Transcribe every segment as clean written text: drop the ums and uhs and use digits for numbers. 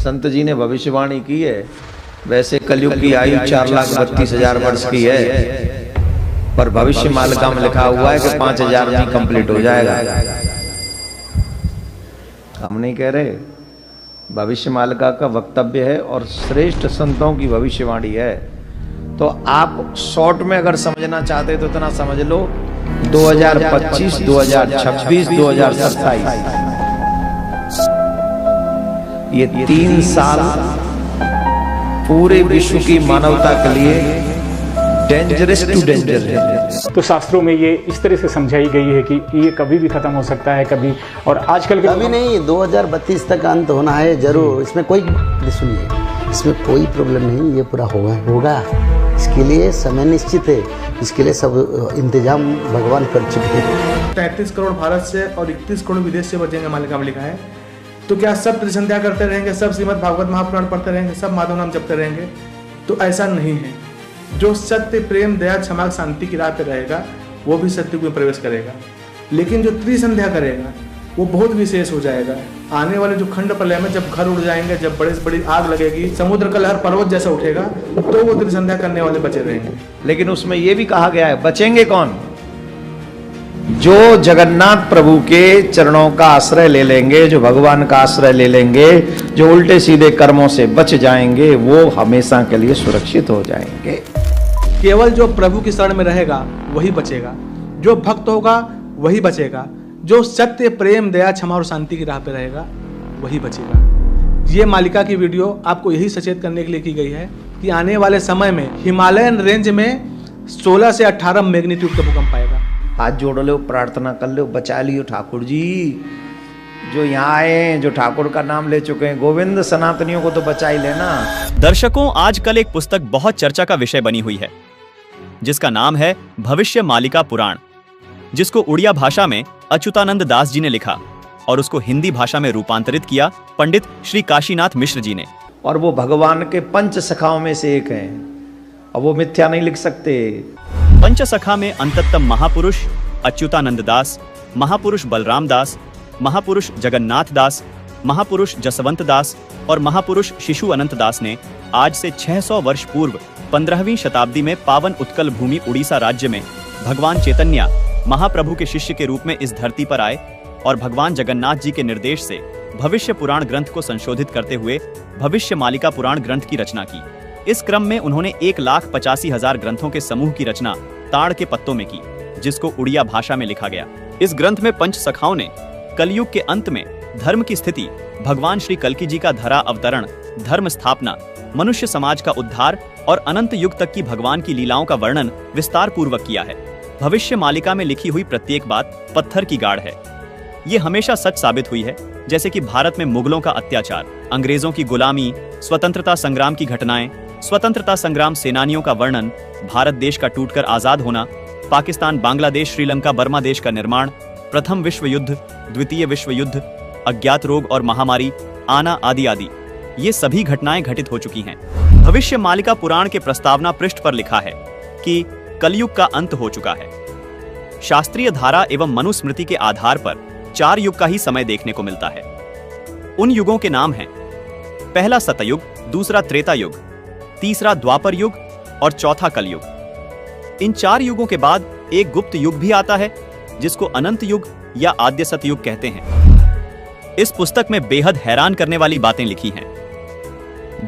संत जी ने भविष्यवाणी की है। वैसे कलयुग की आयु 4,32,000 वर्ष की है, पर भविष्य मालिका में लिखा हुआ है कि 5,000 में कंप्लीट हो जाएगा। हम नहीं कह रहे, भविष्य मालिका का वक्तव्य है और श्रेष्ठ संतों की भविष्यवाणी है। तो आप शॉर्ट में अगर समझना चाहते तो इतना समझ लो, 2025, 2026, 2027 ये 3 साल पूरे विश्व की मानवता के लिए डेंजरस टू डेंजर है। तो शास्त्रों में ये इस तरह से समझाई गई है कि ये कभी भी खत्म हो सकता है, कभी, और आजकल के कभी नहीं, 2032 तक अंत होना है जरूर। इसमें कोई, सुनिए, इसमें कोई प्रॉब्लम नहीं, ये पूरा होगा। इसके लिए समय निश्चित है, इसके लिए सब इंतजाम भगवान कर चुके हैं। 33 करोड़ भारत से और 31 करोड़ विदेश से बचेंगे, मालिका में लिखा है। तो क्या सब त्रिसंध्या करते रहेंगे, सब श्रीमद् भागवत महापुराण पढ़ते रहेंगे, सब माधव नाम जपते रहेंगे? तो ऐसा नहीं है। जो सत्य, प्रेम, दया, क्षमा, शांति की राह पे रहेगा वो भी सत्युग में प्रवेश करेगा। लेकिन जो त्रिसंध्या करेगा वो बहुत विशेष हो जाएगा। आने वाले जो खंड प्रलय में जब घर उड़ जाएंगे, जब बड़े से बड़ी आग लगेगी, समुद्र का लहर पर्वत जैसा उठेगा, तो वो त्रिसंध्या करने वाले बचे रहेंगे। लेकिन उसमें ये भी कहा गया है, बचेंगे कौन? जो जगन्नाथ प्रभु के चरणों का आश्रय ले लेंगे, जो भगवान का आश्रय ले लेंगे, जो उल्टे सीधे कर्मों से बच जाएंगे, वो हमेशा के लिए सुरक्षित हो जाएंगे। केवल जो प्रभु की शरण में रहेगा वही बचेगा, जो भक्त होगा वही बचेगा, जो सत्य, प्रेम, दया, क्षमा और शांति की राह पे रहेगा वही बचेगा। ये मालिका की वीडियो आपको यही सचेत करने के लिए की गई है कि आने वाले समय में हिमालयन रेंज में 16 से 18 मैग्नीट्यूड का भूकंप आएगा। हाथ जोड़ लो, प्रार्थना कर लो, बचा लियो ठाकुर जी। जो यहाँ आए, जो ठाकुर का नाम ले चुके हैं, गोविंद सनातनियों को तो बचा ही लेना। दर्शकों, आजकल एक पुस्तक बहुत चर्चा का विषय बनी हुई है, जिसका नाम है भविष्य मालिका पुराण, जिसको उड़िया भाषा में अच्युतानंद दास जी ने लिखा और उसको हिंदी भाषा में रूपांतरित किया पंडित श्री काशीनाथ मिश्र जी ने। और वो भगवान के पंच सखाओं में से एक हैं, अब वो मिथ्या नहीं लिख सकते। पंच सखा में अंततम महापुरुष अच्युतानंद दास, महापुरुष बलराम दास, महापुरुष जगन्नाथ दास, महापुरुष जसवंत दास और महापुरुष शिशु अनंत दास ने आज से 600 वर्ष पूर्व 15वीं शताब्दी में पावन उत्कल भूमि उड़ीसा राज्य में भगवान चैतन्य महाप्रभु के शिष्य के रूप में इस धरती पर आए और भगवान जगन्नाथ जी के निर्देश से भविष्य पुराण ग्रंथ को संशोधित करते हुए भविष्य मालिका पुराण ग्रंथ की रचना की। इस क्रम में उन्होंने 1,85,000 ग्रंथों के समूह की रचना ताड़ के पत्तों में की, जिसको उड़िया भाषा में लिखा गया। इस ग्रंथ में पंच सखाओं ने कलयुग के अंत में धर्म की स्थिति, भगवान श्री कल्की जी का धरा अवतरण, धर्म स्थापना, मनुष्य समाज का उद्धार और अनंत युग तक की भगवान की लीलाओं का वर्णन विस्तार पूर्वक किया है। भविष्य मालिका में लिखी हुई प्रत्येक बात पत्थर की गाढ़ है। ये हमेशा सच साबित हुई है, जैसे कि भारत में मुगलों का अत्याचार, अंग्रेजों की गुलामी, स्वतंत्रता संग्राम की घटनाएं, स्वतंत्रता संग्राम सेनानियों का वर्णन, भारत देश का टूटकर आजाद होना, पाकिस्तान, बांग्लादेश, श्रीलंका, बर्मा देश का निर्माण, प्रथम विश्व युद्ध, द्वितीय विश्व युद्ध, अज्ञात रोग और महामारी आना आदि आदि, ये सभी घटनाएं घटित हो चुकी हैं। भविष्य मालिका पुराण के प्रस्तावना पृष्ठ पर लिखा है कि कलयुग का अंत हो चुका है। शास्त्रीय धारा एवं मनुस्मृति के आधार पर 4 युग का ही समय देखने को मिलता है। उन युगों के नाम हैं: पहला सतयुग, दूसरा त्रेता युग, तीसरा द्वापर युग और चौथा कलयुग। इन 4 युगों के बाद एक गुप्त युग भी आता है, जिसको अनंत युग या आद्य सतयुग कहते हैं। इस पुस्तक में बेहद हैरान करने वाली बातें लिखी हैं।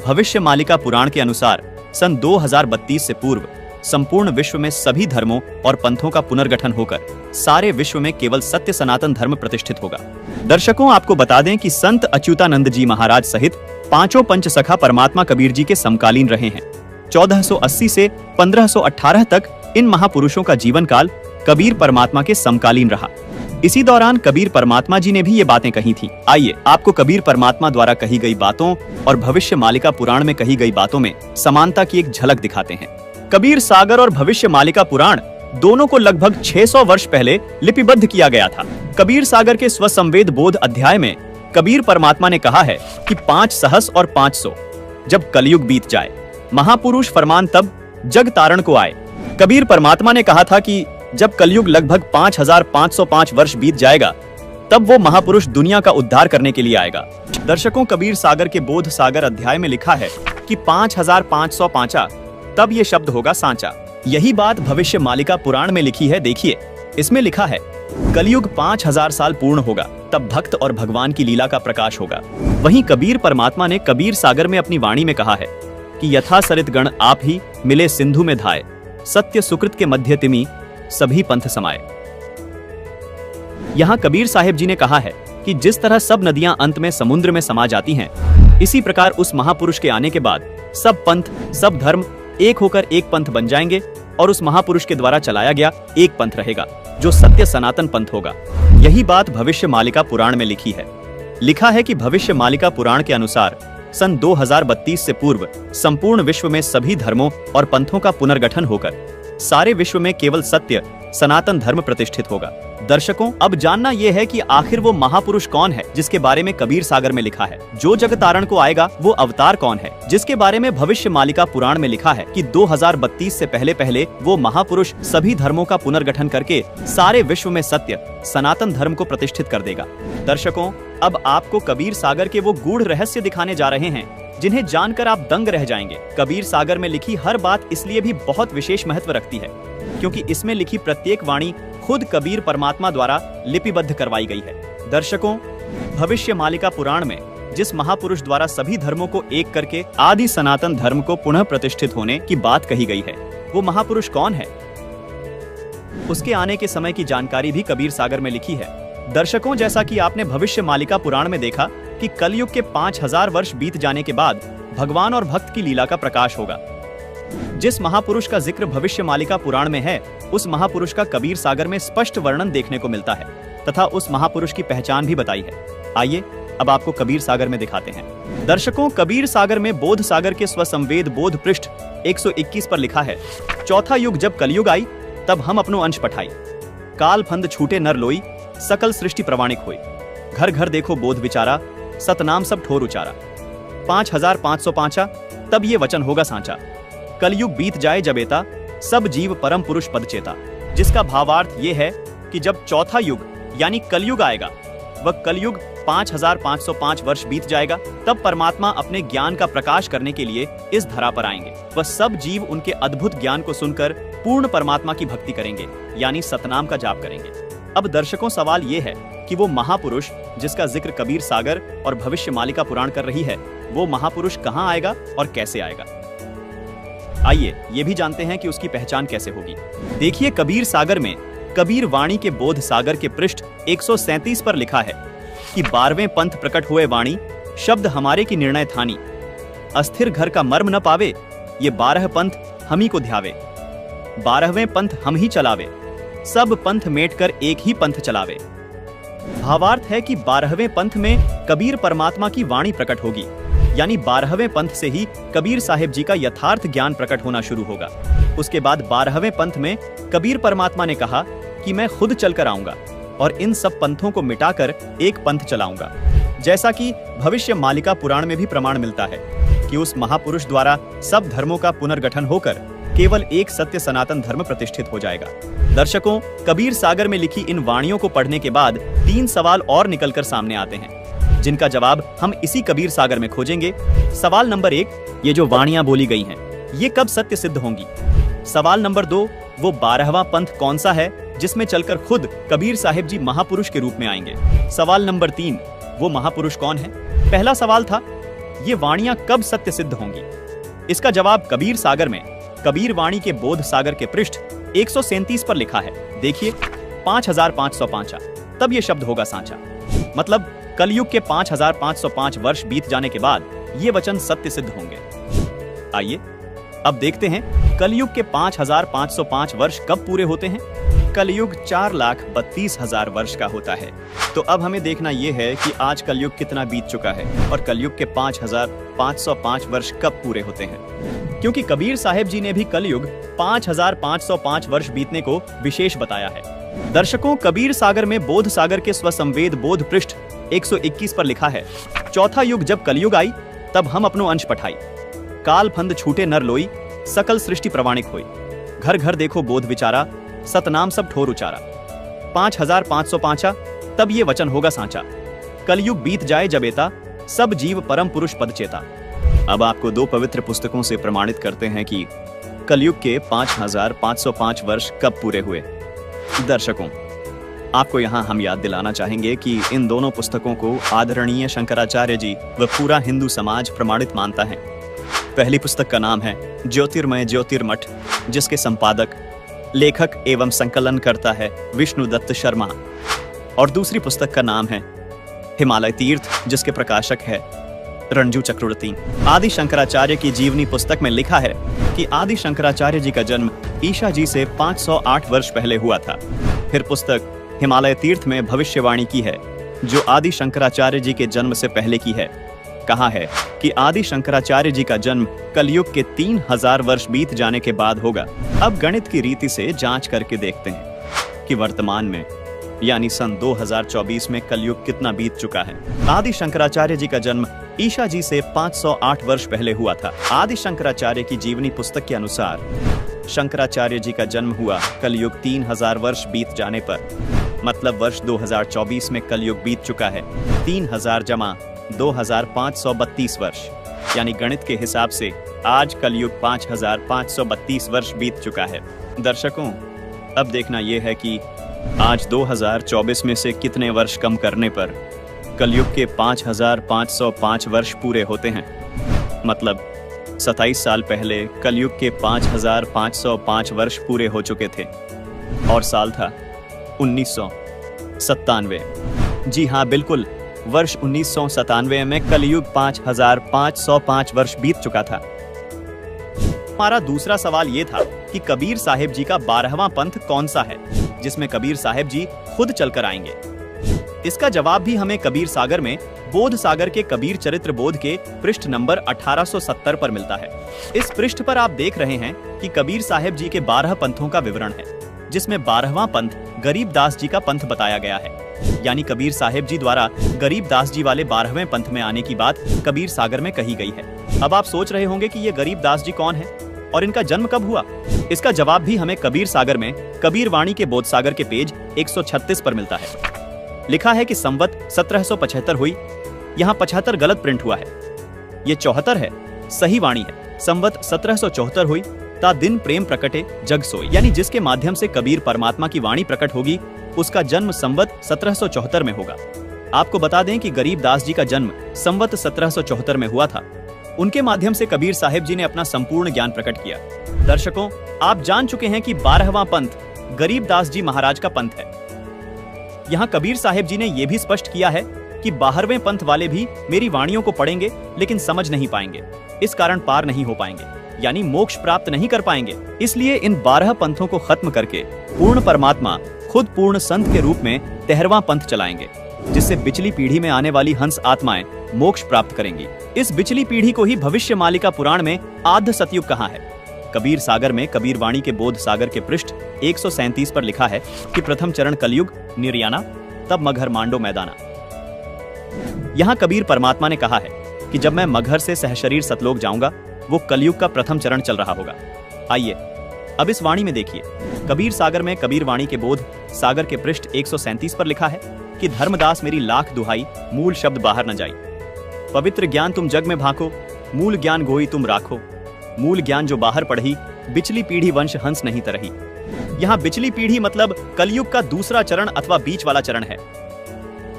भविष्य मालिका पुराण के अनुसार सन 2032 से पूर्व संपूर्ण विश्व में सभी धर्मों और पंथों का पुनर्गठन होकर सारे विश्व में केवल सत्य सनातन धर्म प्रतिष्ठित होगा। दर्शकों, आपको बता दें कि संत अच्युतानंद जी महाराज सहित 5 पंच सखा परमात्मा कबीर जी के समकालीन रहे हैं। 1480 से 1518 तक इन महापुरुषों का जीवन काल कबीर परमात्मा के समकालीन रहा। इसी दौरान कबीर परमात्मा जी ने भी ये बातें कही थी। आइए आपको कबीर परमात्मा द्वारा कही गई बातों और भविष्य मालिका पुराण में कही गई बातों में समानता की एक झलक दिखाते हैं। कबीर सागर और भविष्य मालिका पुराण दोनों को लगभग 600 वर्ष पहले लिपिबद्ध किया गया था। कबीर सागर के स्वसंवेद बोध अध्याय में कबीर परमात्मा ने कहा है कि 5 सहस और 500 जब कलयुग बीत जाए, महापुरुष फरमान तब जग तारण को आए। कबीर परमात्मा ने कहा था कि जब कलयुग लगभग 5,505 वर्ष बीत जाएगा, तब वो महापुरुष दुनिया का उद्धार करने के लिए आएगा। दर्शकों, कबीर सागर के बोध सागर अध्याय में लिखा है कि 5505 तब ये शब्द होगा सांचा। यही बात भविष्य मालिका पुराण में लिखी है। देखिए, इसमें लिखा है कलयुग 5000 साल पूर्ण होगा, तब भक्त और भगवान की लीला का प्रकाश होगा। वहीं कबीर परमात्मा ने कबीर सागर में अपनी वाणी में कहा है कि यथा सरित गण आप ही मिले सिंधु में धाये, सत्य सुकृत के मध्य तिमि सभी पंथ समाये। यहाँ कबीर साहिब जी ने कहा है कि जिस तरह सब नदियां अंत में समुद्र में समा जाती हैं, इसी प्रकार उस महापुरुष के आने के बाद सब पंथ, सब धर्म एक होकर एक पंथ बन जाएंगे और उस महापुरुष के द्वारा चलाया गया एक पंथ रहेगा, जो सत्य सनातन पंथ होगा। यही बात भविष्य मालिका पुराण में लिखी है। लिखा है कि भविष्य मालिका पुराण के अनुसार सन 2032 से पूर्व संपूर्ण विश्व में सभी धर्मों और पंथों का पुनर्गठन होकर सारे विश्व में केवल सत्य सनातन धर्म प्रतिष्ठित होगा। दर्शकों, अब जानना यह है कि आखिर वो महापुरुष कौन है जिसके बारे में कबीर सागर में लिखा है। जो जगतारण को आएगा वो अवतार कौन है जिसके बारे में भविष्य मालिका पुराण में लिखा है कि 2032 से पहले पहले वो महापुरुष सभी धर्मों का पुनर्गठन करके सारे विश्व में सत्य सनातन धर्म को प्रतिष्ठित कर देगा। दर्शकों, अब आपको कबीर सागर के वो गूढ़ रहस्य दिखाने जा रहे हैं जिन्हें जानकर आप दंग रह जाएंगे। कबीर सागर में लिखी हर बात इसलिए भी बहुत विशेष महत्व रखती है क्योंकि इसमें लिखी प्रत्येक वाणी खुद कबीर परमात्मा द्वारा लिपिबद्ध करवाई गई है। दर्शकों, भविष्य मालिका पुराण में जिस महापुरुष द्वारा सभी धर्मों को एक करके आदि सनातन धर्म को पुनः प्रतिष्ठित होने की बात कही गई है, वो महापुरुष कौन है, उसके आने के समय की जानकारी भी कबीर सागर में लिखी है। दर्शकों, जैसा कि आपने भविष्य मालिका पुराण में देखा कि कलयुग के 5000 वर्ष बीत जाने के बाद भगवान और भक्त की लीला का प्रकाश होगा। जिस महापुरुष का जिक्र भविष्य मालिका पुराण में है, उस महापुरुष का कबीर सागर में स्पष्ट वर्णन देखने को मिलता है तथा उस महापुरुष की पहचान भी बताई है। आइए अब आपको कबीर सागर में दिखाते हैं। दर्शकों, कबीर सागर में बोध सागर के स्वसंवेद बोध पृष्ठ 121 पर लिखा है, चौथा युग जब कलयुग आई, तब हम अपनो अंश पठाई, काल फंद छूटे नर लोई, सकल सृष्टि प्रवाणिक होई, घर घर देखो बोध विचारा, सतनाम सब ठोर उचारा। 5505 तब ये वचन होगा सांचा, कलयुग बीत जाए जब एता, सब जीव परम पुरुष पद चेता। जिसका भावार्थ ये है कि जब चौथा युग यानी कलयुग आएगा, वह कलयुग 5505 वर्ष बीत जाएगा, तब परमात्मा अपने ज्ञान का प्रकाश करने के लिए इस धरा पर आएंगे। वह सब जीव उनके अद्भुत ज्ञान को सुनकर पूर्ण परमात्मा की भक्ति करेंगे यानी सतनाम का जाप करेंगे। अब दर्शकों, सवाल ये है कि वो महापुरुष जिसका जिक्र कबीर सागर और भविष्य मालिका पुराण कर रही है, वो महापुरुष कहाँ आएगा और कैसे आएगा। आइए ये भी जानते हैं कि उसकी पहचान कैसे होगी। देखिए, कबीर सागर में कबीर वाणी के बोध सागर के पृष्ठ 137 पर लिखा है कि 12वें पंथ प्रकट हुए वाणी, शब्द हमारे की निर्णय थानी, अस्थिर घर का मर्म न पावे, ये 12 पंथ हम ही को ध्यावे, 12वें पंथ हम ही चलावे, सब पंथ मेट कर एक ही पंथ चलावे। भावार्थ है कि 12वें पंथ में कबीर परमात्मा की वाणी प्रकट होगी, यानी 12वें पंथ से ही कबीर साहिब जी का यथार्थ ज्ञान प्रकट होना शुरू होगा। उसके बाद 12वें पंथ में कबीर परमात्मा ने कहा कि मैं खुद चलकर आऊंगा और इन सब पंथों को मिटाकर एक पंथ चलाऊंगा। जैसा कि भविष्य मालिका पुराण में भी प्रमाण मिलता है कि उस महापुरुष द्वारा सब धर्मों का पुनर्गठन होकर केवल एक सत्य सनातन धर्म प्रतिष्ठित हो जाएगा। दर्शकों, कबीर सागर में लिखी इन वाणियों को पढ़ने के बाद 3 सवाल और निकलकर सामने आते हैं, जिनका जवाब हम इसी कबीर सागर में खोजेंगे। सवाल नंबर 1, ये जो वाणियां बोली गई हैं, ये कब सत्य सिद्ध होंगी। सवाल नंबर 2, वो 12वां पंथ कौन सा है जिसमें चलकर खुद कबीर साहिब जी महापुरुष के रूप में आएंगे। सवाल नंबर 3, वो महापुरुष कौन है। पहला सवाल था, ये वाणियां कब सत्य सिद्ध होंगी। इसका जवाब कबीर सागर में कबीर वाणी के बोध सागर के पृष्ठ 137 पर लिखा है। देखिए, 5505 तब ये शब्द होगा सांचा, मतलब कलयुग के 5505 वर्ष बीत जाने के बाद ये वचन सत्य सिद्ध होंगे। आइए अब देखते हैं कलयुग के 5505 वर्ष कब पूरे होते हैं। कलयुग 4,32,000 वर्ष का होता है। तो अब हमें देखना यह है कि आज कलयुग कितना बीत चुका है और कलयुग के 5505 वर्ष कब पूरे होते हैं, क्योंकि कबीर साहिब जी ने भी कलयुग 5505 वर्ष बीतने को विशेष बताया है। दर्शकों, कबीर सागर में बोध सागर के स्वसंवेद बोध पृष्ठ 121 पर लिखा है, चौथा युग जब कलयुग आई, तब हम अपनो अंश पठाई, काल फंद छूटे नर लोई, सकल सृष्टि प्रवाणिक होई, घर घर देखो बोध विचारा, सतनाम सब ठोर उचारा। 5505 तब ये वचन होगा सांचा। कलयुग बीत जाए जब एता, सब जीव परम पुरुष पद चेता। अब आपको दो पवित्र पुस्तकों से प्रमाणित करते हैं कि कलयुग के 5505 वर्ष कब पूरे हुए। दर्शकों, आपको यहाँ हम याद दिलाना चाहेंगे कि इन दोनों पुस्तकों को आदरणीय शंकराचार्य जी व पूरा हिंदू समाज प्रमाणित मानता है। पहली पुस्तक का नाम है ज्योतिर्मय ज्योतिर्मठ, जिसके संपादक, लेखक एवं संकलन करता है विष्णुदत्त शर्मा, और दूसरी पुस्तक का नाम है हिमालय तीर्थ, जिसके प्रकाशक है रणजू चक्रवर्ती। आदि शंकराचार्य की जीवनी पुस्तक में लिखा है कि आदि शंकराचार्य जी का जन्म ईशा जी से 508 वर्ष पहले हुआ था। फिर पुस्तक हिमालय तीर्थ में भविष्यवाणी की है, जो आदि शंकराचार्य जी के जन्म से पहले की है। कहा है कि आदि शंकराचार्य जी का जन्म कलयुग के 3000 वर्ष बीत जाने के बाद होगा। अब गणित की रीति से जांच करके देखते हैं कि वर्तमान में यानी सन 2024 में कलयुग कितना बीत चुका है। आदि शंकराचार्य जी का जन्म ईशा जी से 508 वर्ष पहले हुआ था। आदि शंकराचार्य की जीवनी पुस्तक के अनुसार शंकराचार्य जी का जन्म हुआ कलयुग 3000 वर्ष बीत जाने पर, मतलब वर्ष 2024 में कलयुग बीत चुका है 3000 जमा 2532 वर्ष, यानी गणित के हिसाब से आज कलयुग 5532 वर्ष बीत चुका है। दर्शकों, अब देखना यह है कि आज 2024 में से कितने वर्ष कम करने पर कलयुग के 5505 वर्ष पूरे होते हैं। मतलब 27 साल पहले कलयुग के 5505 वर्ष पूरे हो चुके थे और साल था 1997। जी हाँ, बिल्कुल, वर्ष 1997 में कलयुग 5505 वर्ष बीत चुका था। हमारा दूसरा सवाल यह था कि कबीर साहिब जी का 12वां पंथ कौन सा है, जिसमें कबीर साहिब जी खुद चलकर आएंगे। इसका जवाब भी हमें कबीर सागर में बोध सागर के कबीर चरित्र बोध के पृष्ठ नंबर 1870 पर मिलता है। इस पृष्ठ पर आप देख रहे हैं कि कबीर साहिब जी के 12 पंथों का विवरण है, जिसमें 12वां पंथ गरीबदास जी का पंथ बताया गया है। यानी कबीर साहिब जी द्वारा गरीबदास जी वाले 12वें पंथ में आने की बात कबीर सागर में कही गई है। अब आप सोच रहे होंगे कि ये गरीबदास जी कौन है और इनका जन्म कब हुआ। इसका जवाब भी हमें कबीर सागर में कबीर वाणी के बोध सागर के पेज 136 पर मिलता है। लिखा है कि संवत 1775 हुई। यहाँ 75 गलत प्रिंट हुआ है, ये 74 है, सही वाणी है। संवत 1774 हुई, ता दिन प्रेम प्रकटे जग सोई, यानी जिसके माध्यम से कबीर परमात्मा की वाणी प्रकट होगी, उसका जन्म संवत 1774 में होगा। आपको बता दें कि गरीबदास जी का जन्म संवत 1774 में हुआ था। उनके माध्यम से कबीर साहिब जी ने अपना संपूर्ण ज्ञान प्रकट किया। दर्शकों, आप जान चुके हैं कि 12वां पंथ गरीबदास जी महाराज का पंथ है। यहाँ कबीर साहिब जी ने यह भी स्पष्ट किया है कि 12वें पंथ वाले भी मेरी वाणियों को पढ़ेंगे लेकिन समझ नहीं पाएंगे, इस कारण पार नहीं हो पाएंगे, यानी मोक्ष प्राप्त नहीं कर पाएंगे। इसलिए इन 12 पंथों को खत्म करके पूर्ण परमात्मा खुद पूर्ण संत के रूप में 13वां पंथ चलाएंगे, जिससे बिचली पीढ़ी में आने वाली हंस आत्माएं मोक्ष प्राप्त करेंगी। इस बिचली पीढ़ी को ही भविष्य मालिका पुराण में आद्य सतयुग कहा है। कबीर सागर में कबीर वाणी के बोध सागर के पृष्ठ 137 पर लिखा है कि प्रथम चरण कलयुग निर्याना, तब मगहर मांडो मैदाना। यहाँ कबीर परमात्मा ने कहा है कि जब मैं मगहर से सहशरीर सतलोक जाऊंगा, वो कलयुग का प्रथम चरण चल रहा होगा। आइए अब इस वाणी में देखिए। कबीर सागर में कबीर वाणी के बोध सागर के पृष्ठ 137 पर लिखा है कि धर्मदास मेरी लाख दुहाई, मूल शब्द बाहर न जाई। पवित्र ज्ञान तुम जग में भाको, मूल ज्ञान गोई तुम राखो। मूल ज्ञान जो बाहर पढ़ी, बिचली पीढ़ी वंश हंस नहीं तरही। यहाँ बिचली पीढ़ी मतलब कलयुग का दूसरा चरण अथवा बीच वाला चरण है।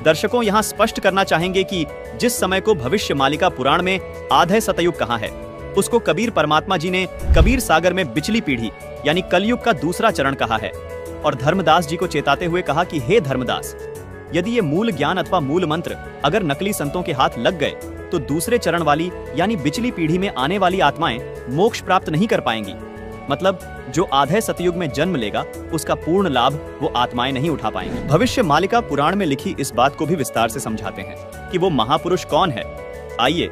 दर्शकों, यहाँ स्पष्ट करना चाहेंगे कि जिस समय को भविष्य मालिका पुराण में आधे सतयुग कहा है, उसको कबीर परमात्मा जी ने कबीर सागर में बिचली पीढ़ी यानी कलयुग का दूसरा चरण कहा है, और धर्मदास जी को चेताते हुए कहा कि हे धर्मदास, यदि ये मूल ज्ञान अथवा मूल मंत्र अगर नकली संतों के हाथ लग गए तो दूसरे चरण वाली यानी बिचली पीढ़ी में आने वाली आत्माएं मोक्ष प्राप्त नहीं कर पाएंगी। मतलब जो आधे सतयुग में जन्म लेगा, उसका पूर्ण लाभ वो आत्माएं नहीं उठा पाएंगी। भविष्य मालिका पुराण में लिखी इस बात को भी विस्तार से समझाते हैं कि वो महापुरुष कौन है। आइए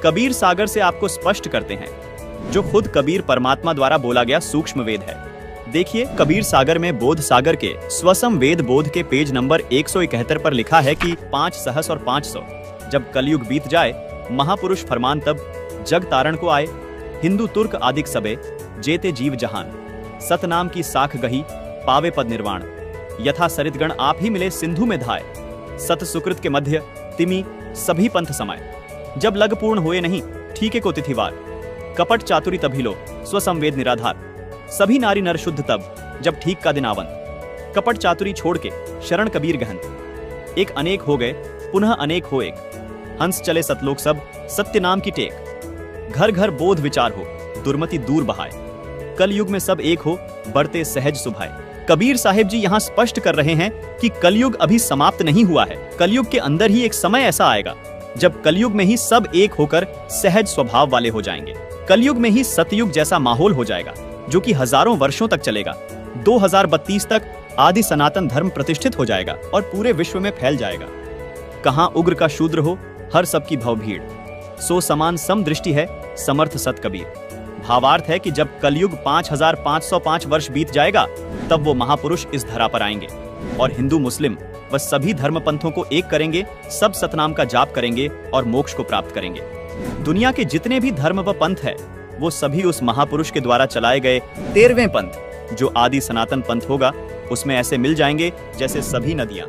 कबीर सागर से आपको स्पष्ट करते हैं, जो खुद कबीर परमात्मा द्वारा बोला गया सूक्ष्म वेद है। देखिए, कबीर सागर में बोध सागर के स्वसम वेद बोध के पेज नंबर 171 पर लिखा है कि 5 सहस और 500 जब कलयुग बीत जाए, महापुरुष फरमान तब जग तारण को आए। हिंदू तुर्क आदिक सबे जेते जीव जहान, सतनाम की साख गही पावे पद निर्वाण। यथा सरितगण आप ही मिले सिंधु में धाय, सत सुकृत के मध्य तिमि सभी पंथ समाये। जब लग पूर्ण हुए नहीं ठीके को तिथिवार, कपट चातुरी तभी लो स्वसंवेद निराधार। सभी नारी नर शुद्ध तब जब ठीक का दिन आवंत, कपट चातुरी छोड़ के शरण कबीर गहन। एक अनेक हो गए पुनः अनेक हो एक, हंस चले सतलोक सब सत्य नाम की टेक। घर घर बोध विचार हो दुर्मति दूर बहाए, कलयुग में सब एक हो बढ़ते सहज सुभाए। कबीर साहिब जी यहाँ स्पष्ट कर रहे हैं कि कलयुग अभी समाप्त नहीं हुआ है। कलयुग के अंदर ही एक समय ऐसा आएगा जब कलयुग में ही सब एक होकर सहज स्वभाव वाले हो जाएंगे। कलयुग में ही सतयुग जैसा माहौल हो जाएगा जो कि हजारों वर्षों तक चलेगा। 2032 तक आदि सनातन धर्म प्रतिष्ठित हो जाएगा और पूरे विश्व में फैल जाएगा। कहां उग्र का शूद्र हो हर सबकी भव भीड़, सो समान सम दृष्टि है समर्थ सत कबीर। भावार्थ है कि जब कलयुग 5505 वर्ष बीत जाएगा तब वो महापुरुष इस धरा पर आएंगे और हिंदू मुस्लिम व सभी धर्म पंथों को एक करेंगे, सब सतनाम का जाप करेंगे और मोक्ष को प्राप्त करेंगे। दुनिया के जितने भी धर्म व पंथ है वो सभी उस महापुरुष के द्वारा चलाए गए 13वें पंथ जो आदि सनातन पंथ होगा उसमें ऐसे मिल जाएंगे जैसे सभी नदियां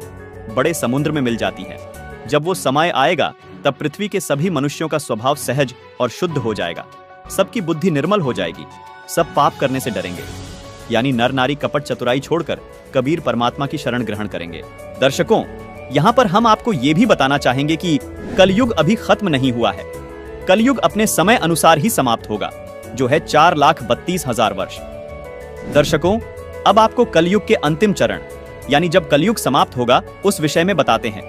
बड़े समुद्र में मिल जाती हैं। जब वो समय आएगा तब पृथ्वी के सभी मनुष्यों का स्वभाव सहज और शुद्ध हो जाएगा, सबकी बुद्धि निर्मल हो जाएगी, सब पाप करने से डरेंगे, यानी नर नारी कपट चतुराई छोड़कर कबीर परमात्मा की शरण ग्रहण करेंगे। दर्शकों, यहाँ पर हम आपको ये भी बताना चाहेंगे कि कलयुग अभी खत्म नहीं हुआ है। कलयुग अपने समय अनुसार ही समाप्त होगा जो है 4,32,000 वर्ष। दर्शकों, अब आपको कलयुग के अंतिम चरण यानी जब कलयुग समाप्त होगा उस विषय में बताते हैं।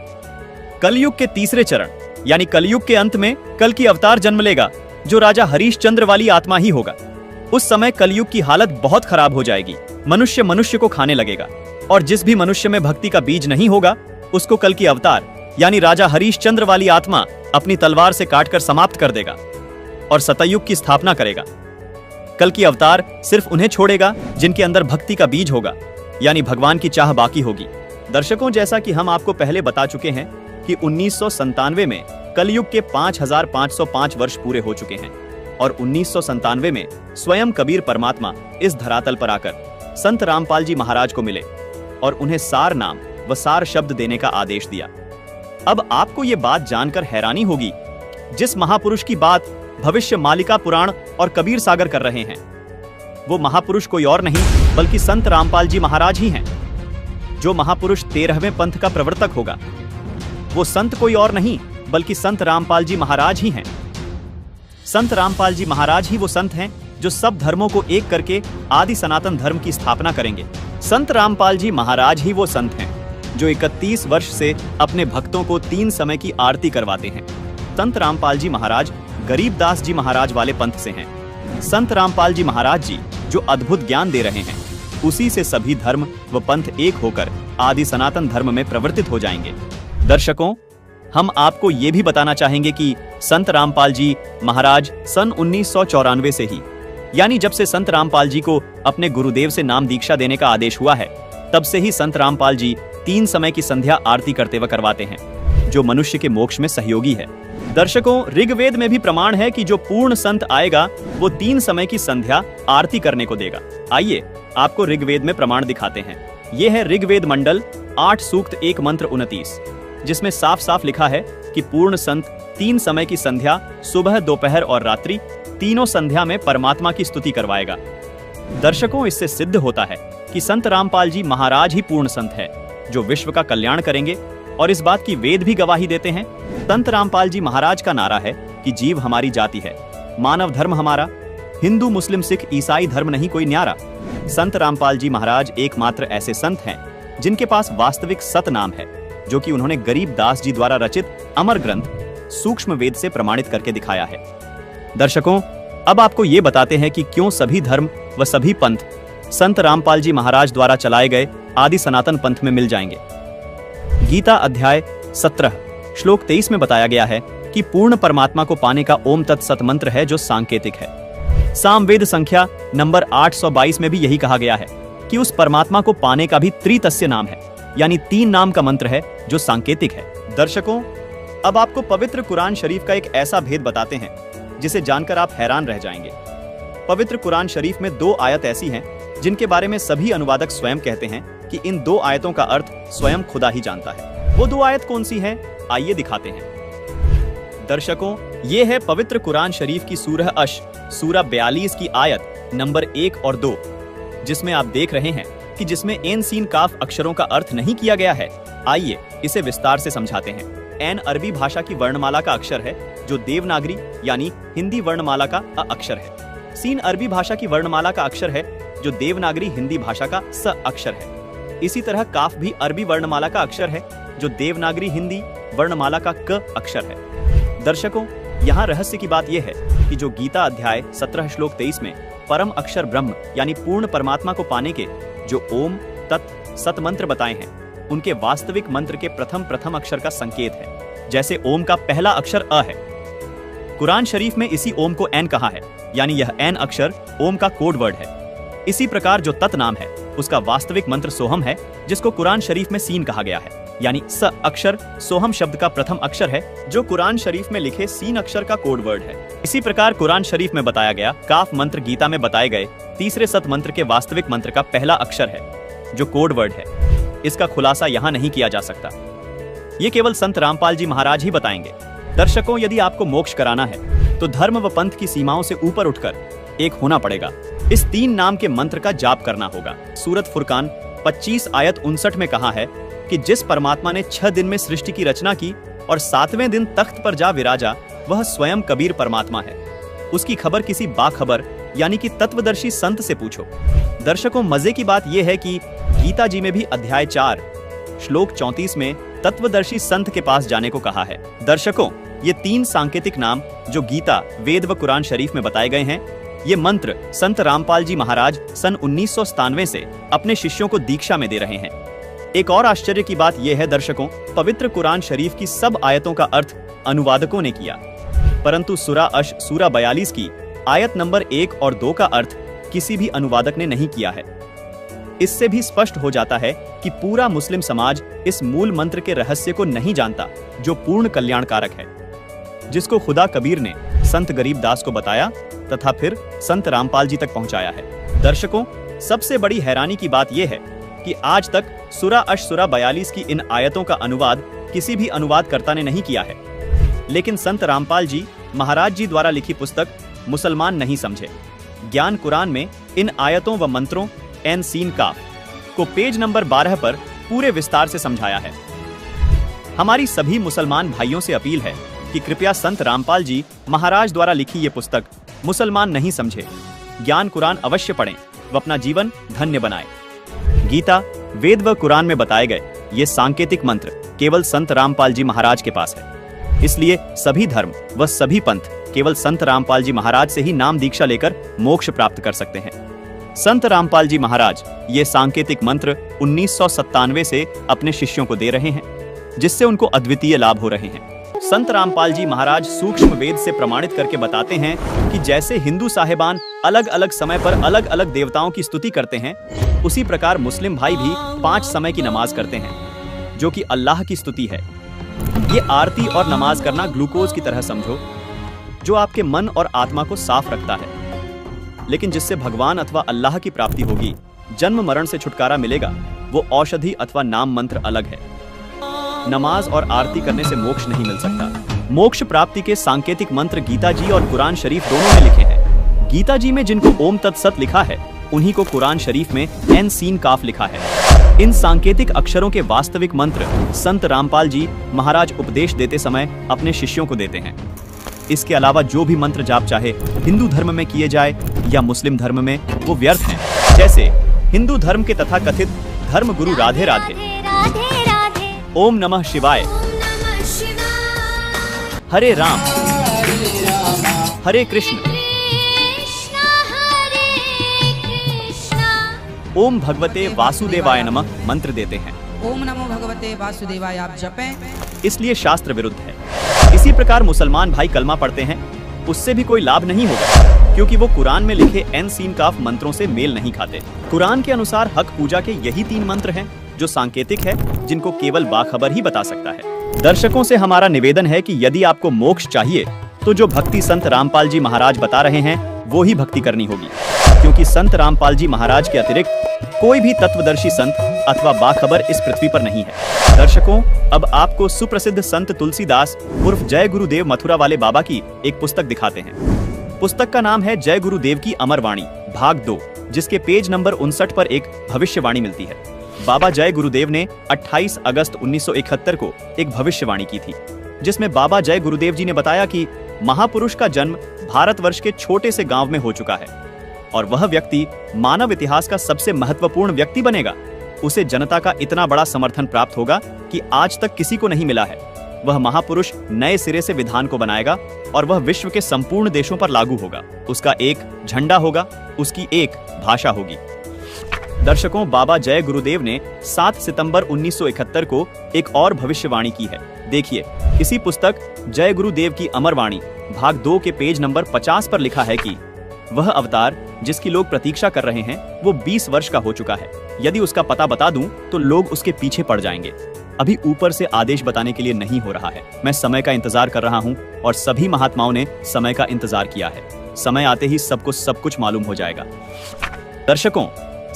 कलयुग के तीसरे चरण यानी कलयुग के अंत में कल की अवतार जन्म लेगा जो राजा हरिश्चंद्र वाली आत्मा ही होगा। उस समय कलयुग की हालत बहुत खराब हो जाएगी, मनुष्य मनुष्य को खाने लगेगा और जिस भी मनुष्य में भक्ति का बीज नहीं होगा उसको कल की अवतार यानी राजा हरिश्चंद्र वाली आत्मा अपनी तलवार से काटकर समाप्त कर देगा और सतयुग की स्थापना करेगा। कल की अवतार सिर्फ उन्हें छोड़ेगा जिनके अंदर भक्ति का बीज होगा यानी भगवान की चाह बाकी होगी। दर्शकों, जैसा कि हम आपको पहले बता चुके हैं कि 1997 में कलयुग के 5505 वर्ष पूरे हो चुके हैं और 1997 में स्वयं कबीर परमात्मा इस धरातल पर आकर संत रामपाल जी महाराज को मिले और उन्हें सार नाम व सार शब्द देने का आदेश दिया। अब आपको ये बात जानकर हैरानी होगी, जिस महापुरुष की बात भविष्य मालिका पुराण और कबीर सागर कर रहे हैं वो महापुरुष कोई और नहीं बल्कि संत रामपाल जी महाराज ही हैं। जो महापुरुष 13वें पंथ का प्रवर्तक होगा वो संत कोई और नहीं बल्कि संत रामपाल जी महाराज ही हैं। संत रामपाल जी महाराज ही वो संत हैं जो सब धर्मों को एक करके आदि सनातन धर्म की स्थापना करेंगे। संत रामपाल जी महाराज ही वो संत हैं जो 31 वर्ष से अपने भक्तों को 3 समय की आरती करवाते हैं। संत रामपाल जी महाराज गरीबदास जी महाराज वाले पंथ से हैं। संत रामपाल जी महाराज जी जो अद्भुत ज्ञान दे रहे हैं उसी से सभी धर्म व पंथ एक होकर आदि सनातन धर्म में परिवर्तित हो जाएंगे। दर्शकों, हम आपको ये भी बताना चाहेंगे कि संत रामपाल जी महाराज सन 1994 से ही यानी जब से संत रामपाल जी को अपने गुरुदेव से नाम दीक्षा देने का आदेश हुआ है तब से ही संत रामपाल जी 3 समय की संध्या आरती करते व करवाते हैं जो मनुष्य के मोक्ष में सहयोगी है। दर्शकों, ऋग्वेद में भी प्रमाण है कि जो पूर्ण संत आएगा वो 3 समय की संध्या आरती करने को देगा। आइए आपको ऋग्वेद में प्रमाण दिखाते हैं। ये है ऋग्वेद मंडल 8 सूक्त 1 मंत्र 29 जिसमें साफ साफ लिखा है कि पूर्ण संत 3 समय की संध्या सुबह दोपहर और रात्रि तीनों संध्या में परमात्मा की स्तुति करवाएगा। दर्शकों, इससे सिद्ध होता है कि संत रामपाल जी महाराज ही पूर्ण संत है जो विश्व का कल्याण करेंगे और इस बात की वेद भी गवाही देते हैं। संत रामपाल जी महाराज का नारा है कि जीव हमारी जाति है, मानव धर्म हमारा, हिंदू मुस्लिम सिख ईसाई धर्म नहीं कोई न्यारा। संत रामपाल जी महाराज एकमात्र ऐसे संत हैं जिनके पास वास्तविक सत नाम है जो कि उन्होंने गरीबदास जी द्वारा रचित अमर ग्रंथ सूक्ष्म वेद से प्रमाणित करके दिखाया है। दर्शकों, अब आपको ये बताते हैं कि क्यों सभी धर्म व सभी पंथ संत रामपाल जी महाराज द्वारा चलाए गए आदि सनातन पंथ में मिल जाएंगे। गीता अध्याय 17 श्लोक 23 में बताया गया है कि पूर्ण परमात्मा को पाने का ओम तत्सत मंत्र है जो सांकेतिक है। सामवेद संख्या नंबर 822 में भी यही कहा गया है कि उस परमात्मा को पाने का भी त्रितस्य नाम है यानी 3 नाम का मंत्र है जो सांकेतिक है। दर्शकों, अब आपको पवित्र कुरान शरीफ का एक ऐसा भेद बताते हैं जिसे जानकर आप हैरान रह जाएंगे। पवित्र कुरान शरीफ में 2 आयत ऐसी हैं जिनके बारे में सभी अनुवादक स्वयं कहते हैं कि इन 2 आयतों का अर्थ स्वयं खुदा ही जानता है। वो 2 आयत कौन सी हैं? आइए दिखाते हैं। दर्शकों, ये है पवित्र कुरान शरीफ की सूरह अश, सूरह 42 की आयत नंबर 1 और 2, जिसमें आप देख रहे हैं कि जिसमें एन सीन काफ अक्षरों का अर्थ नहीं किया गया है। आइए इसे विस्तार से समझाते हैं। एन अरबी भाषा की वर्णमाला का अक्षर है, जो देवनागरी यानी हिंदी वर्णमाला का अ अक्षर है। सीन अरबी भाषा की वर्णमाला का अक्षर है, जो देवनागरी हिंदी भाषा का स अक्षर है। इसी तरह काफ भी अरबी वर्णमाला का अक्षर है, जो देवनागरी हिंदी वर्णमाला का क अक्षर है। दर्शकों, यहाँ रहस्य की बात यह है कि जो गीता अध्याय 17 श्लोक 23 में परम अक्षर ब्रह्म यानी पूर्ण परमात्मा को पाने के जो ओम तत् सत मंत्र बताए हैं, उनके वास्तविक मंत्र के प्रथम अक्षर का संकेत है। जैसे ओम का पहला अक्षर अ है, कुरान शरीफ में इसी ओम को एन कहा है, यानी यह एन अक्षर ओम का कोड वर्ड है। इसी प्रकार जो तत् नाम है, उसका वास्तविक मंत्र सोहम है, जिसको कुरान शरीफ में सीन कहा गया है, यानी स अक्षर सोहम शब्द का प्रथम अक्षर है, जो कुरान शरीफ में लिखे सीन अक्षर का कोड वर्ड है। इसी प्रकार कुरान शरीफ में बताया गया काफ मंत्र गीता में बताए गए तीसरे सत मंत्र के वास्तविक मंत्र का पहला अक्षर है, जो कोड वर्ड है। इसका खुलासा यहाँ नहीं किया जा सकता, ये केवल संत रामपाल जी महाराज ही बताएंगे। दर्शकों, यदि आपको मोक्ष कराना है तो धर्म व पंथ की सीमाओं से ऊपर उठकर एक होना पड़ेगा। इस 3 नाम के मंत्र का जाप करना होगा। सूरत फुरकान 25 आयत 59 में कहा है कि जिस परमात्मा ने 6 दिन में सृष्टि की रचना की और 7वें दिन तख्त पर जा विराजा, वह स्वयं कबीर परमात्मा है। उसकी खबर किसी बाखबर यानी कि तत्वदर्शी संत से पूछो। दर्शकों, मजे की बात यह है कि गीता जी में भी अध्याय 4 श्लोक 34 में तत्वदर्शी संत के पास जाने को कहा है। दर्शकों, ये 3 सांकेतिक नाम जो गीता, वेद व कुरान शरीफ में बताए गए हैं, ये मंत्र संत रामपाल जी महाराज सन 1997 से अपने शिष्यों को दीक्षा में दे रहे हैं। एक और आश्चर्य की बात यह है दर्शकों, पवित्र कुरान शरीफ की सब आयतों का अर्थ अनुवादकों ने किया, परंतु सूरह अश सूरह 42 की आयत नंबर 1 और 2 का अर्थ किसी भी अनुवादक ने नहीं किया है। इससे भी स्पष्ट हो जाता है कि पूरा मुस्लिम समाज इस मूल मंत्र के रहस्य को नहीं जानता, जो पूर्ण कल्याणकारक है, जिसको खुदा कबीर ने संत गरीबदास को बताया तथा फिर संत रामपाल जी तक पहुंचाया है। दर्शकों, सबसे बड़ी हैरानी की बात यह है कि आज तक सूरह अश सूरह 42 की इन आयतों का अनुवाद किसी भी अनुवादकर्ता ने नहीं किया है। लेकिन संत रामपाल जी महाराज जी द्वारा लिखी पुस्तक मुसलमान नहीं समझे ज्ञान कुरान में इन आयतों व मंत्रों एन सीन काफ को पेज नंबर 12 पर पूरे विस्तार से समझाया है। हमारी सभी मुसलमान भाइयों से अपील है कि कृपया संत रामपाल जी महाराज द्वारा लिखी ये पुस्तक मुसलमान नहीं समझे ज्ञान कुरान अवश्य पढ़ें व अपना जीवन धन्य बनाएं। गीता, वेद व कुरान में बताए गए ये सांकेतिक मंत्र केवल संत रामपाल जी महाराज के पास है। इसलिए सभी धर्म व सभी पंथ केवल संत रामपाल जी महाराज से ही नाम दीक्षा लेकर मोक्ष प्राप्त कर सकते हैं। संत रामपाल जी महाराज ये सांकेतिक मंत्र 1997 से अपने शिष्यों को दे रहे हैं, जिससे उनको अद्वितीय लाभ हो रहे हैं। संत रामपाल जी महाराज सूक्ष्म वेद से प्रमाणित करके बताते हैं कि जैसे हिंदू साहिबान अलग अलग समय पर अलग अलग देवताओं की स्तुति करते हैं, उसी प्रकार मुस्लिम भाई भी 5 समय की नमाज करते हैं, जो कि अल्लाह की स्तुति है। ये आरती और नमाज करना ग्लूकोज की तरह समझो, जो आपके मन और आत्मा को साफ रखता है, लेकिन जिससे भगवान अथवा अल्लाह की प्राप्ति होगी, जन्म मरण से छुटकारा मिलेगा, वो औषधि अथवा नाम मंत्र अलग है। नमाज और आरती करने से मोक्ष नहीं मिल सकता। मोक्ष प्राप्ति के सांकेतिक मंत्र गीता जी और कुरान शरीफ दोनों में लिखे हैं। गीता जी में जिनको ओम तत्सत लिखा है, उन्हीं को कुरान शरीफ में एन सीन काफ लिखा है। इन सांकेतिक अक्षरों के वास्तविक मंत्र संत रामपाल जी महाराज उपदेश देते समय अपने शिष्यों को देते हैं। इसके अलावा जो भी मंत्र जाप चाहे हिंदू धर्म में किए जाए या मुस्लिम धर्म में, वो व्यर्थ हैं। जैसे हिंदू धर्म के तथा कथित धर्म गुरु राधे राधे, ओम नमः शिवाय, हरे राम हरे कृष्ण, ओम भगवते वासुदेवाय नमः मंत्र देते हैं। ओम नमो भगवते वासुदेवाय आप जपें। इसलिए शास्त्र विरुद्ध है। इसी प्रकार मुसलमान भाई कलमा पढ़ते हैं, उससे भी कोई लाभ नहीं होगा, क्योंकि वो कुरान में लिखे एन सीन काफ मंत्रों से मेल नहीं खाते। कुरान के अनुसार हक पूजा के यही 3 मंत्र हैं जो सांकेतिक है, जिनको केवल बाखबर ही बता सकता है। दर्शकों से हमारा निवेदन है कि यदि आपको मोक्ष चाहिए तो जो भक्ति संत रामपाल जी महाराज बता रहे हैं वो ही भक्ति करनी होगी, क्योंकि संत रामपाल जी महाराज के अतिरिक्त कोई भी तत्वदर्शी संत अथवा बाखबर इस पृथ्वी पर नहीं है। दर्शकों, अब आपको सुप्रसिद्ध संत तुलसीदास उर्फ जय गुरुदेव मथुरा वाले बाबा की एक पुस्तक दिखाते हैं। पुस्तक का नाम है जय गुरुदेव की अमर वाणी भाग 2, जिसके पेज नंबर 59 पर एक भविष्यवाणी मिलती है। बाबा जय गुरुदेव ने 28 अगस्त 1971 को एक भविष्यवाणी की थी, जिसमें बाबा जय गुरुदेव जी ने बताया कि महापुरुष का जन्म भारतवर्ष के छोटे से गांव में हो चुका है और वह व्यक्ति मानव इतिहास का सबसे महत्वपूर्ण व्यक्ति बनेगा। उसे जनता का इतना बड़ा समर्थन प्राप्त होगा कि आज तक किसी को नहीं मिला है। वह महापुरुष नए सिरे से विधान को बनाएगा और वह विश्व के संपूर्ण देशों पर लागू होगा। उसका एक झंडा होगा, उसकी एक भाषा होगी। दर्शकों, बाबा जय गुरुदेव ने 7 सितंबर 1971 को एक और भविष्यवाणी की है। देखिए, इसी पुस्तक जय गुरुदेव की अमर वाणी भाग 2 के पेज नंबर 50 पर लिखा है कि वह अवतार जिसकी लोग प्रतीक्षा कर रहे हैं वो 20 वर्ष का हो चुका है। यदि उसका पता बता दूं तो लोग उसके पीछे पड़ जाएंगे। अभी ऊपर से आदेश बताने के लिए नहीं हो रहा है। मैं समय का इंतजार कर रहा हूं और सभी महात्माओं ने समय का इंतजार किया है। समय आते ही सबको सब कुछ मालूम हो जाएगा। दर्शकों,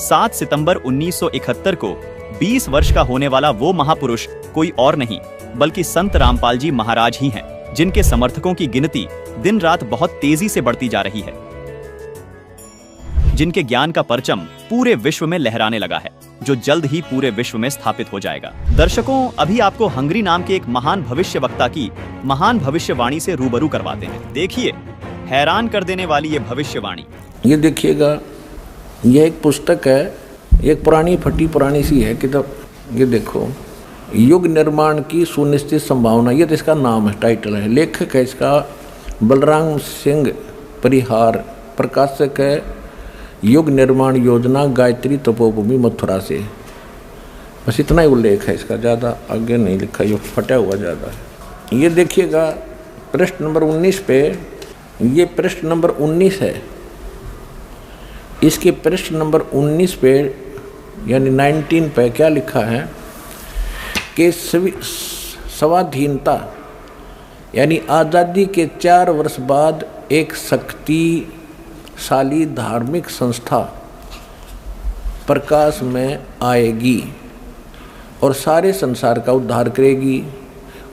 7 सितंबर 1971 को 20 वर्ष का होने वाला वो महापुरुष कोई और नहीं बल्कि संत रामपाल जी महाराज ही हैं, जिनके समर्थकों की गिनती दिन रात बहुत तेजी से बढ़ती जा रही है, जिनके ज्ञान का परचम पूरे विश्व में लहराने लगा है, जो जल्द ही पूरे विश्व में स्थापित हो जाएगा। दर्शकों, अभी आपको हंगरी नाम के एक महान भविष्यवक्ता की महान भविष्यवाणी से रूबरू करवाते हैं। देखिए, हैरान कर देने वाली ये भविष्यवाणी। ये देखिएगा, यह एक पुस्तक है, एक पुरानी फटी पुरानी सी है किताब। ये देखो, युग निर्माण की सुनिश्चित संभावना, ये तो इसका नाम है, टाइटल है। लेखक है इसका बलराम सिंह परिहार, प्रकाशक है युग निर्माण योजना, गायत्री तपोभूमि मथुरा से। बस इतना ही उल्लेख है इसका, ज़्यादा आगे नहीं लिखा, ये फटा हुआ ज़्यादा है। ये देखिएगा पृष्ठ नंबर 19 पे, ये पृष्ठ नंबर 19 है। इसके पृष्ठ नंबर 19 पे यानी 19 पे क्या लिखा है कि स्वाधीनता यानी आज़ादी के 4 वर्ष बाद एक शक्तिशाली धार्मिक संस्था प्रकाश में आएगी और सारे संसार का उद्धार करेगी।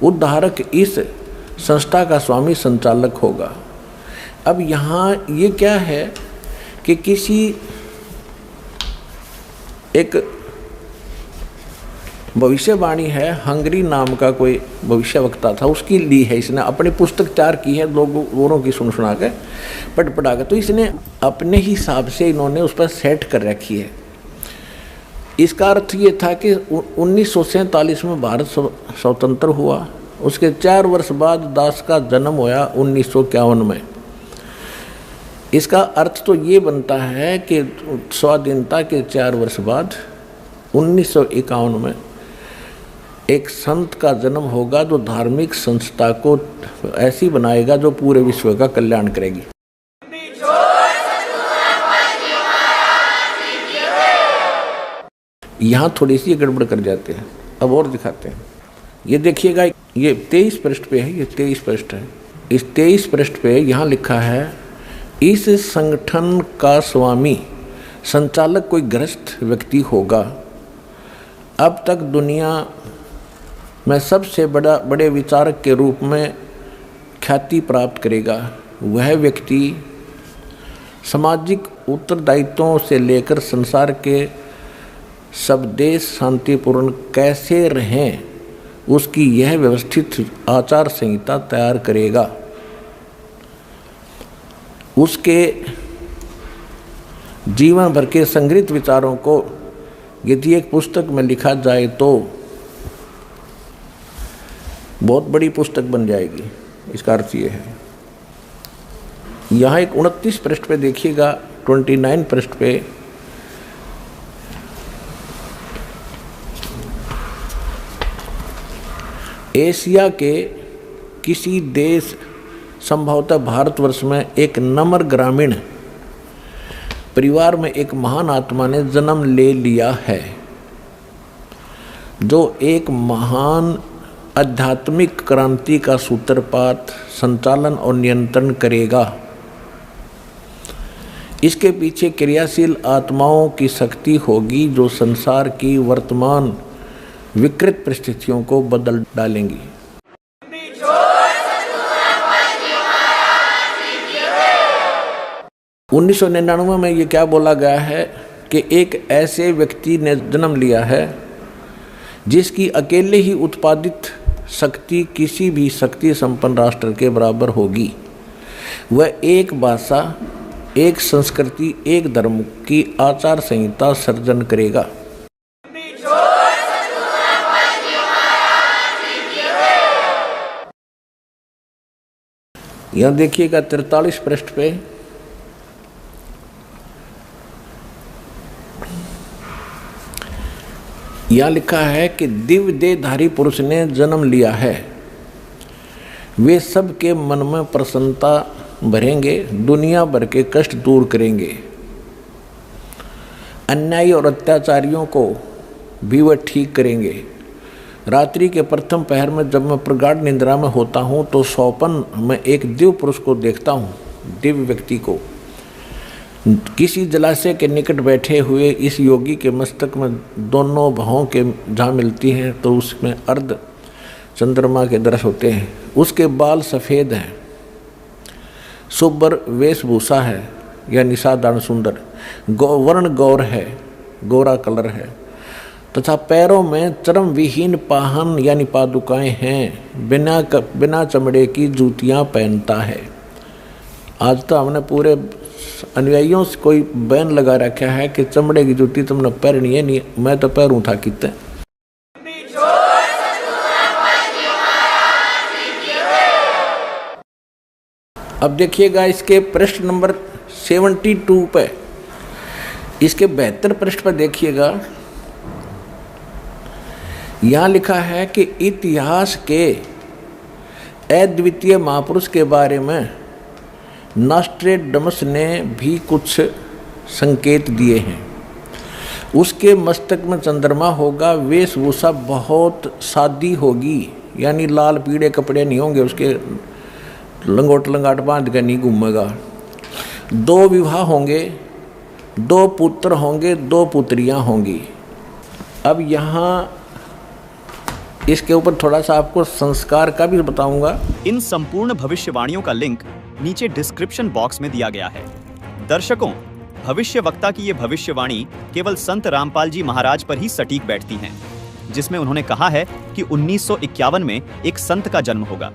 उद्धारक इस संस्था का स्वामी संचालक होगा। अब यहाँ ये क्या है कि किसी एक भविष्यवाणी है, हंगरी नाम का कोई भविष्यवक्ता था, उसकी ली है इसने, अपनी पुस्तक तैयार की है, लोगों की सुना के पढ़ा के, तो इसने अपने हिसाब से इन्होंने उस पर सेट कर रखी है। इसका अर्थ ये था कि 1947 में भारत स्वतंत्र हुआ, उसके 4 वर्ष बाद दास का जन्म होया 1951 में। इसका अर्थ तो ये बनता है कि स्वाधीनता के 4 वर्ष बाद 1951 में एक संत का जन्म होगा जो धार्मिक संस्था को ऐसी बनाएगा जो पूरे विश्व का कल्याण करेगी। यहाँ थोड़ी सी गड़बड़ कर जाते हैं, अब और दिखाते हैं। ये देखिएगा, ये 23 पृष्ठ पे है, ये 23 पृष्ठ है। इस 23 पृष्ठ पे यहाँ लिखा है, इस संगठन का स्वामी संचालक कोई गृहस्थ व्यक्ति होगा। अब तक दुनिया में सबसे बड़े विचारक के रूप में ख्याति प्राप्त करेगा। वह व्यक्ति सामाजिक उत्तरदायित्वों से लेकर संसार के सब देश शांतिपूर्ण कैसे रहें उसकी यह व्यवस्थित आचार संहिता तैयार करेगा। उसके जीवन भर के संग्रहित विचारों को यदि एक पुस्तक में लिखा जाए तो बहुत बड़ी पुस्तक बन जाएगी। इसका अर्थ ये है। यहाँ एक 29 पृष्ठ पे देखिएगा, 29 पृष्ठ पे एशिया के किसी देश, संभवतः भारतवर्ष में एक नम्र ग्रामीण परिवार में एक महान आत्मा ने जन्म ले लिया है, जो एक महान आध्यात्मिक क्रांति का सूत्रपात, संचालन और नियंत्रण करेगा। इसके पीछे क्रियाशील आत्माओं की शक्ति होगी जो संसार की वर्तमान विकृत परिस्थितियों को बदल डालेंगी। 1999 में ये क्या बोला गया है कि एक ऐसे व्यक्ति ने जन्म लिया है जिसकी अकेले ही उत्पादित शक्ति किसी भी शक्ति संपन्न राष्ट्र के बराबर होगी। वह एक भाषा, एक संस्कृति, एक धर्म की आचार संहिता सर्जन करेगा। यह देखिएगा 43 पृष्ठ पे यह लिखा है कि दिव्य देहधारी पुरुष ने जन्म लिया है। वे सबके मन में प्रसन्नता भरेंगे, दुनिया भर के कष्ट दूर करेंगे। अन्यायी और अत्याचारियों को भी वह ठीक करेंगे। रात्रि के प्रथम पहर में जब मैं प्रगाढ़ निद्रा में होता हूँ तो स्वप्न में एक दिव्य पुरुष को देखता हूँ। दिव्य व्यक्ति को किसी जलाशय के निकट बैठे हुए इस योगी के मस्तक में दोनों भौं के जहाँ मिलती हैं तो उसमें अर्ध चंद्रमा के दृश्य होते हैं। उसके बाल सफ़ेद हैं, सुब्बर वेशभूषा है, यह निशादान सुंदर, वर्ण गौर है, गोरा कलर है तथा पैरों में चरम विहीन पाहन यानी पादुकाएं हैं। बिना चमड़े की जूतियां पहनता है। आज तो हमने पूरे अनुयायियों से कोई बैन लगा रखा है कि चमड़े की जूती तुमने पहननी है, नहीं मैं तो पैरूं था कितने। अब देखिएगा इसके पृष्ठ नंबर 72 पे, इसके 72 पृष्ठ पर देखिएगा, यहाँ लिखा है कि इतिहास के अद्वितीय महापुरुष के बारे में नॉस्ट्रेडमस ने भी कुछ संकेत दिए हैं। उसके मस्तक में चंद्रमा होगा, वेशभूषा बहुत सादी होगी, यानी लाल पीले कपड़े नहीं होंगे, उसके लंगोट लंगाट बांध कर नहीं घूमेगा। 2 विवाह होंगे, 2 पुत्र होंगे, 2 पुत्रियां होंगी। अब यहाँ इसके ऊपर थोड़ा सा आपको संस्कार का भी बताऊंगा। इन संपूर्ण भविष्यवाणियों का लिंक नीचे डिस्क्रिप्शन बॉक्स में दिया गया है। दर्शकों, भविष्य वक्ता की ये भविष्यवाणी केवल संत रामपाल जी महाराज पर ही सटीक बैठती हैं, जिसमें उन्होंने कहा है कि 1951 में एक संत का जन्म होगा,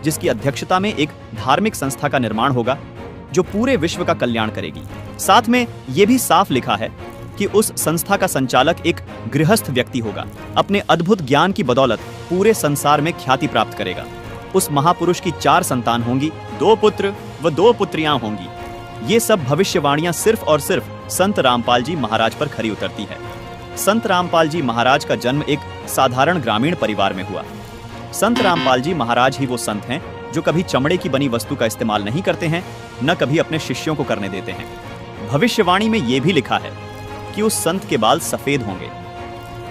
जिसकी अध्यक्षता में एक धार्मिक संस्था का निर्माण होगा जो पूरे विश्व का कल्याण करेगी। साथ में ये भी साफ लिखा है कि उस संस्था का संचालक एक गृहस्थ व्यक्ति होगा, अपने अद्भुत ज्ञान की बदौलत पूरे संसार में ख्याति प्राप्त करेगा। उस महापुरुष की 4 संतान होंगी, 2 पुत्र व 2 पुत्रियां होंगी। ये सब भविष्यवाणियां सिर्फ और सिर्फ संत रामपाल जी महाराज पर खरी उतरती है। संत रामपाल जी महाराज का जन्म एक साधारण ग्रामीण परिवार में हुआ। संत रामपाल जी महाराज ही वो संत हैं जो कभी चमड़े की बनी वस्तु का इस्तेमाल नहीं करते हैं, न कभी अपने शिष्यों को करने देते हैं। भविष्यवाणी में ये भी लिखा है कि उस संत के बाल सफेद होंगे।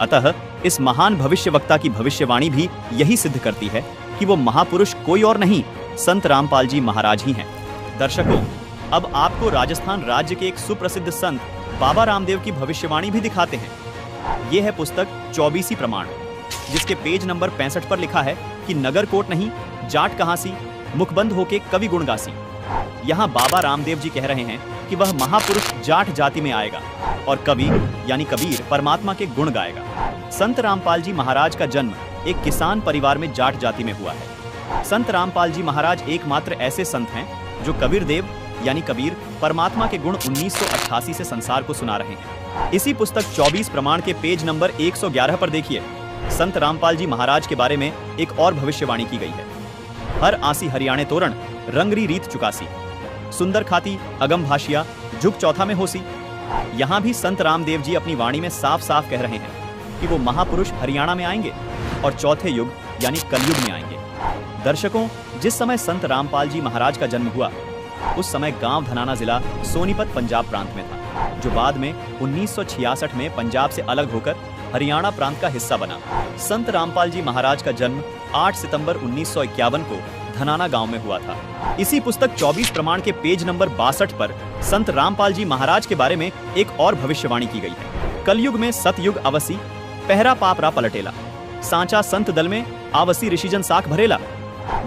अतः इस महान भविष्यवक्ता की भविष्यवाणी भी यही सिद्ध करती है कि वो महापुरुष कोई और नहीं, संत रामपाल जी महाराज ही हैं। दर्शकों, अब आपको राजस्थान राज्य के एक सुप्रसिद्ध संत बाबा रामदेव की भविष्यवाणी भी दिखाते हैं। ये है पुस्तक 24 प्रमाण, जिसके पेज नंबर 65 पर लिखा है कि नगरकोट नहीं, जाट कहां सी, मुखबंद होके कवि गुण गासी। यहाँ बाबा रामदेव जी कह रहे हैं कि वह महापुरुष जाट जाति में आएगा और कवि यानी कबीर परमात्मा के गुण गाएगा। संत रामपाल जी महाराज का जन्म एक किसान परिवार में जाट जाति में हुआ है। संत रामपाल जी महाराज एकमात्र ऐसे संत हैं जो कबीर देव यानी कबीर परमात्मा के गुण 1988 से संसार को सुना रहे हैं। इसी पुस्तक 24 प्रमाण के पेज नंबर 111 पर देखिए, संत रामपाल जी महाराज के बारे में एक और भविष्यवाणी की गई है। हर आसी हरियाणे तोरण, रंगरी रीत चुकासी, सुंदर खाती अगम भाषिया, झुक चौथा में होसी। यहाँ भी संत रामदेव जी अपनी वाणी में साफ साफ कह रहे हैं कि वो महापुरुष हरियाणा में आएंगे और चौथे युग यानी कलयुग में आएंगे। दर्शकों, जिस समय संत रामपाल जी महाराज का जन्म हुआ उस समय गांव धनाना जिला सोनीपत पंजाब प्रांत में था, जो बाद में 1966 में पंजाब से अलग होकर हरियाणा प्रांत का हिस्सा बना। संत रामपाल जी महाराज का जन्म 8 सितंबर 1951 को धनाना गांव में हुआ था। इसी पुस्तक 24 प्रमाण के पेज नंबर 62 पर संत रामपाल जी महाराज के बारे में एक और भविष्यवाणी की गई है। कलयुग में सतयुग अवसी, पहरा पाप रा पलटेला, सांचा संत दल में आवसी ऋषिजन साख भरेला।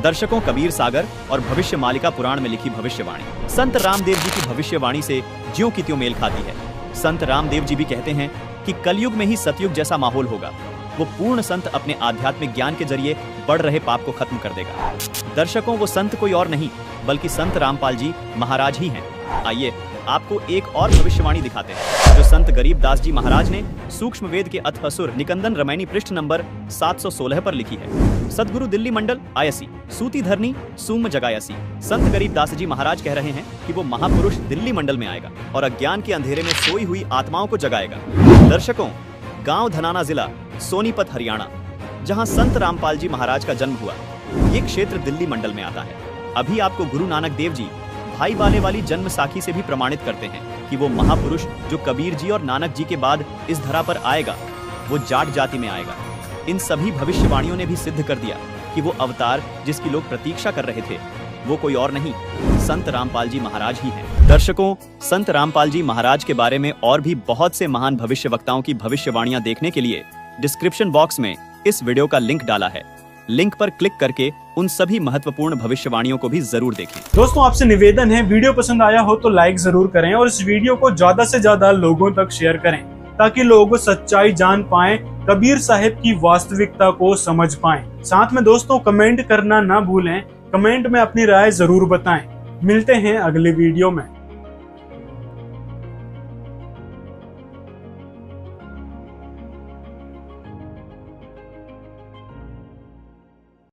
दर्शकों, कबीर सागर और भविष्य मालिका पुराण में लिखी भविष्यवाणी संत रामदेव जी की भविष्यवाणी से ज्यों की त्यों मेल खाती है। संत रामदेव जी भी कहते हैं कि कलयुग में ही सतयुग जैसा माहौल होगा। वो पूर्ण संत अपने आध्यात्मिक ज्ञान के जरिए बढ़ रहे पाप को खत्म कर देगा। दर्शकों, वो संत कोई और नहीं बल्कि संत रामपाल जी महाराज ही हैं। आइए आपको एक और भविष्यवाणी दिखाते हैं जो संत गरीब दास जी महाराज ने सूक्ष्म वेद के अथसुर निकंदन रामायणी पृष्ठ नंबर 716 पर लिखी है। सदगुरु दिल्ली मंडल आयसी, सूती धरनी सूम जगायसी। संत गरीब दास जी महाराज कह रहे हैं कि वो महापुरुष दिल्ली मंडल में आएगा और अज्ञान के अंधेरे में सोई हुई आत्माओं को जगाएगा। दर्शकों, गांव धनाना जिला सोनीपत हरियाणा, जहां संत रामपाल जी महाराज का जन्म हुआ, ये क्षेत्र दिल्ली मंडल में आता है। अभी आपको गुरु नानक देव जी भाई बाले वाली जन्म साखी से भी प्रमाणित करते हैं कि वो महापुरुष जो कबीर जी और नानक जी के बाद इस धरा पर आएगा, वो जाट जाति में आएगा। इन सभी भविष्यवाणियों ने भी सिद्ध कर दिया कि वो अवतार जिसकी लोग प्रतीक्षा कर रहे थे, वो कोई और नहीं, संत रामपाल जी महाराज ही हैं। दर्शकों, संत रामपाल जी महाराज के बारे में और भी बहुत से महान भविष्यवक्ताओं की भविष्यवाणियां देखने के लिए डिस्क्रिप्शन बॉक्स में इस वीडियो का लिंक डाला है। लिंक पर क्लिक करके उन सभी महत्वपूर्ण भविष्यवाणियों को भी जरूर देखें। दोस्तों, आपसे निवेदन है, वीडियो पसंद आया हो तो लाइक जरूर करें और इस वीडियो को ज्यादा से ज्यादा लोगों तक शेयर करें ताकि लोग सच्चाई जान पाएं, कबीर साहिब की वास्तविकता को समझ पाएं। साथ में दोस्तों, कमेंट करना ना भूलें, कमेंट में अपनी राय जरूर बताएं। मिलते हैं अगले वीडियो में।